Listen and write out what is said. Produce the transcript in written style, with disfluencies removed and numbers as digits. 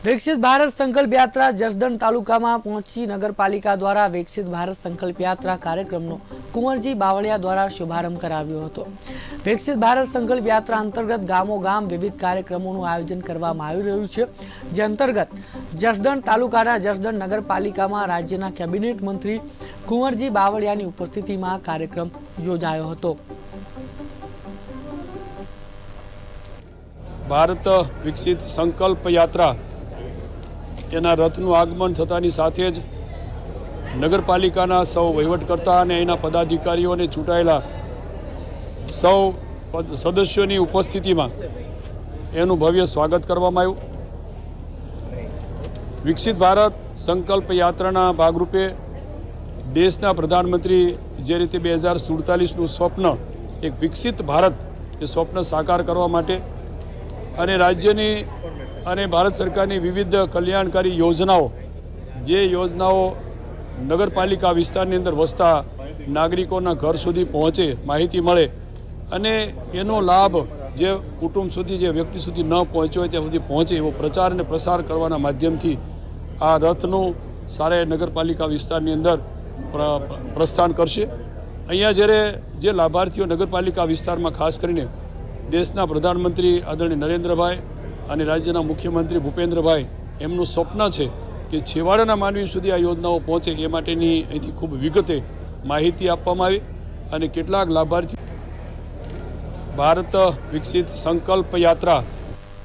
विकसित भारत संकल्प यात्रा जसदण तालुका में पहुंची। नगरपालिका द्वारा विकसित भारत संकल्प यात्रा कार्यक्रम कुंवरजी बावळिया द्वारा शुभारंभ कराव्यो हतो। विकसित भारत संकल्प यात्रा अंतर्गत गामो गाम विविध कार्यक्रमों आयोजन करवामां आवी रह्युं छे। जे अंतर्गत जसदण तालुकाना जसदण नगरपालिका में राज्यना केबिनेट मंत्री कुंवरजी बावळियानी उपस्थिति में कार्यक्रम योजायो हतो। भारत विकसित संकल्प यात्रा एना रथનું આગમન થતાની સાથે જ નગરપાલિકાના સૌ વહીવટકર્તા અને એના પદાધિકારીઓને ચૂંટાયેલા સૌ સદસ્યોની ઉપસ્થિતિમાં એનું ભવ્ય સ્વાગત કરવામાં આવ્યું। વિકસિત ભારત સંકલ્પ યાત્રાના ભાગરૂપે દેશના પ્રધાનમંત્રી જે રીતે 2047નું સ્વપ્ન એક વિકસિત ભારત એ સ્વપ્ન સાકાર કરવા માટે અને રાજ્યની અને ભારત સરકારની વિવિધ કલ્યાણકારી યોજનાઓ જે યોજનાઓ નગરપાલિકા વિસ્તારની અંદર વસતા નાગરિકોના ઘર સુધી પહોંચે, માહિતી મળે અને એનો લાભ જે કુટુંબ સુધી જે વ્યક્તિ સુધી ન પહોંચ્યો હોય ત્યાં સુધી પહોંચે એવો પ્રચાર અને પ્રસાર કરવાના માધ્યમથી આ રથનું સારે નગરપાલિકા વિસ્તારની અંદર પ્રસ્થાન કરશે। અહીંયા જ્યારે જે લાભાર્થીઓ નગરપાલિકા વિસ્તારમાં ખાસ કરીને દેશના પ્રધાનમંત્રી આદરણીય નરેન્દ્રભાઈ અને રાજ્યના મુખ્યમંત્રી ભૂપેન્દ્રભાઈ એમનું સ્વપ્ન છે કે છેવાડાના માનવી સુધી આ યોજનાઓ પહોંચે એ માટેની અહીંથી ખૂબ વિગતે માહિતી આપવામાં આવી અને કેટલાક લાભાર્થી ભારત વિકસિત સંકલ્પ યાત્રા